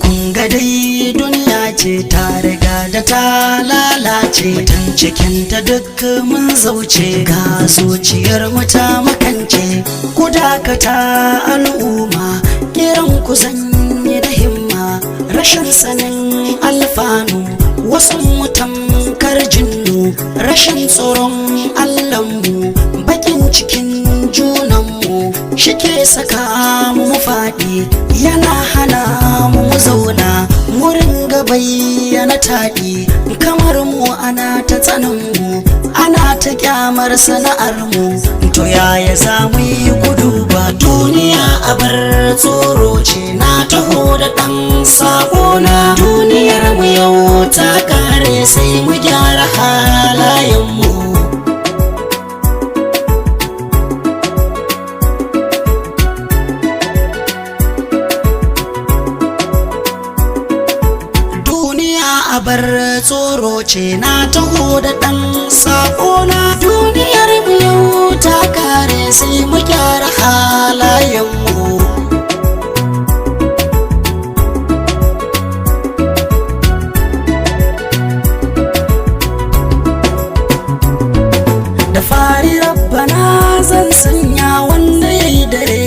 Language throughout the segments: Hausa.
kun ga dai duniya ce ta riga da ta lalace, mutan cikinta duk mun zauce, ga zuciyar mu ta makance. Ku dakata al'umma, kiran ku zanyi da himma, rashin sanin alfanu wasu mutan karjinnu, rashin tsoron Allahnmu, bakin cikin junanmu shike saka mu faɗi, yana hana mu zauna mu ringa bayyana taɗi, kamar mu ana ta tsananmu, ana ta kyamar sana'armu. To yaya za mu yi gudu ba duniya abar tsoro ce, na taho da ɗan sabona. Duniyar mu yau ta kare, sai mu gyara halayenmu. Abar tsoro ce, na taho da ɗan saƙona. Duniyar mu yau ta kare, sai mu gyara halayenmu. Da fari rabbana zan sanya wanda ya yi dare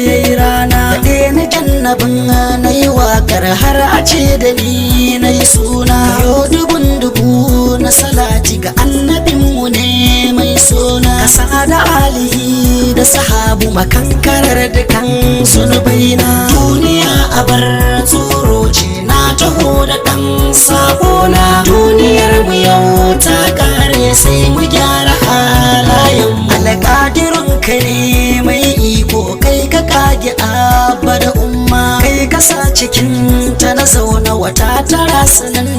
ya yi rana, daɗe na jannabin na yi waƙar har a ce da ni na yi suna. Yo dubun dubu na salati ga annabinmu ne mai suna, kasa da alihi da sahabu makankarar dukan zunubaina. Duniya abar tsoro ce, na taho da ɗan sabona. Duniyar mu yau ta kare, sai mu gyara halayenmu. Alƙadirun ka ne mai iko, kai ka kage abba da umma, kai kasa cikin ta na zauna wata tara sanan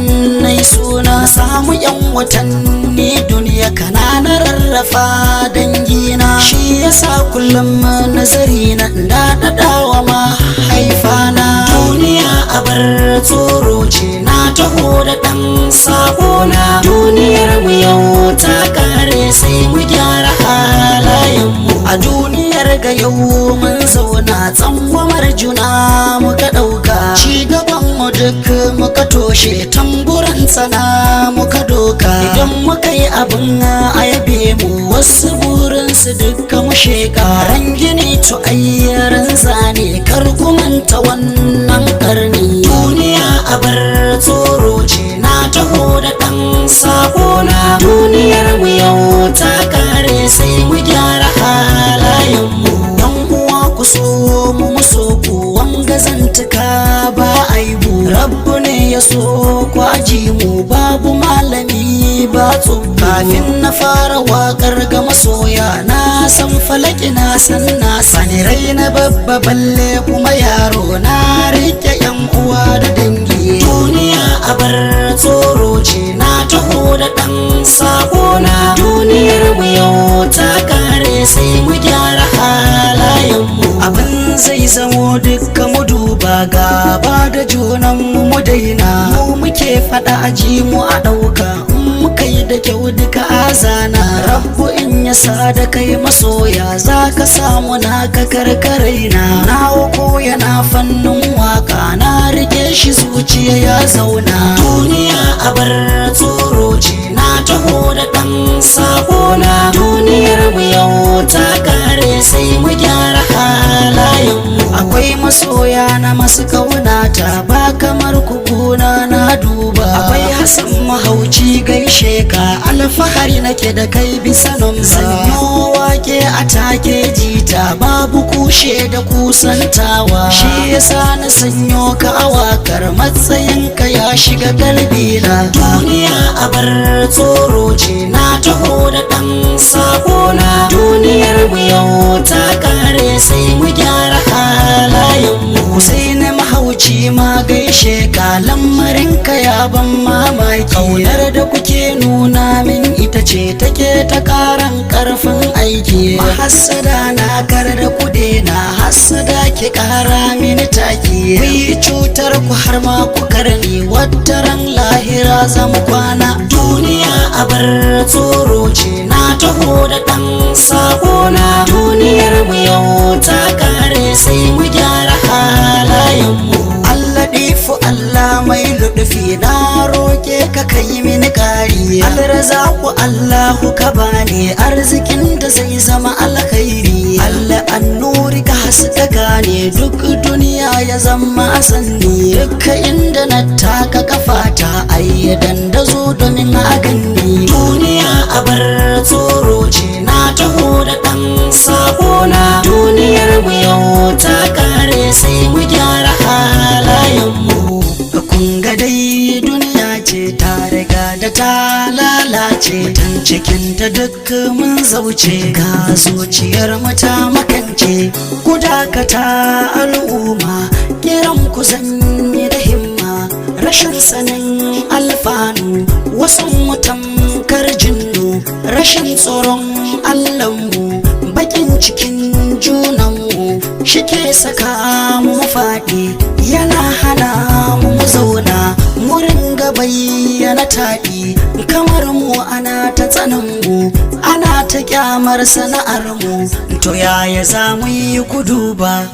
na yi suna. Samu yan watanni duniya kana na rarrafa dangina, shi yasa kullum nazari na daɗaɗawa mahaifana. Duniya abar tsoro ce, na taho da ɗan sabona. Duniyar mu yau ta kare, sai mu gyara halayenmu. A duniyar ga yau mun zauna tsangwamar juna muka ɗauka, ci gaban mu duk muka toshe, tamburan tsana muka doka. Idan muka yi abin ayabe mu, wasu burinsu duka mu sheka. Ran gini to ayyaran zane, kar ku manta wannan karni. Duniya abar tsoro ce, na taho da ɗan sabona. Duniyar mu yau ta kare, sai mu gyara halayenmu. Yan uwa ku so mu so ku, wanga zantuka ba aibu. Rabbu ne ya so ku aji mu, babu malami ba tsubbu. Kafin na fara waƙar ga masoya, na san falaki na san na sani, rai na babba balle kuma yaro, na rike yan uwa da dangi. Duniya abar tsoro ce, na taho da ɗan sabona. Duniyar mu yau ta kare, sai mu gyara halayenmu. Abin zai zamo dukkan mu duba, gaba da junan mu daina. Mu muke faɗa aji mu a ɗauka, muka yi da kyau duka azana. Rabbu in ya sa da kai masoya, za ka samu naka karkaraina. Nawa ko yana fannin waka, na rike shi zuciya ya zauna. Duniya abar tsoro ce, na taho da ɗan sabona. Duniyar mu yau ta kare, sai mu gyara halayenmu. Akwai masoya na masu kaunata, ba kamar kukuna na duba. Akwai Hassan mahauci gaishe ka, alfahari nake da kai bisa nan. Sanyo wake a take jita, babu kushe da kusantawa. Shi yasa na sanyo ka a wakar, matsayinka ya shiga galbina. Duniya abar tsoro ce, na taho da ɗan sabona. Duniyar mu yau ta kare, sai mu gyara halayenmu. Sai na mahauci ma gaishe ka, lamarinka ya ban mamaki. Kaunar da kuke nuna min ita ce take ta karan karfin aiki. Mahassada na kar da ku daina, hassada ki kara mini taki. Kuyi cutar ku har ma ku karni, wataran lahira zamu kwana. Duniya abar tsoro ce, na taho da ɗan sabona. Duniyar mu yau ta kare, sai mu gyara halayenmu. Allah ɗifu Allah mai luɗufi na roke ka kai mini ƙari. Alrazaku Allahu ka bani arzikin da zai zama alkhairi. Allah annuri ka haska gane duk duniya ya zama asanni. Dukka inda na taka kafata ayyadan da zo domin a ganni. Duniya abar tsoro ce na taho da ɗan sabona. Duniyar mu yau ta kare sai mu gyara halayenmu. Kun ga dai duniya ce ta riga da ta lalace. Tan cikin ta duk mun zauce ga zuciyar mu ta makance. Ku dakata al'umma kiran ku zanyi da himma. Rashin sanin alfanu wasu mutamkar jinnu. Rashin tsoron Allahnmu bakin cikin junanmu shike saka mu faɗi. Yana hana mu zauna mu ringa bayyana taɗi. Kamar mu ana ta tsananmu ana ta kyamar sana'armu. To yaya za mu yi kudu ba?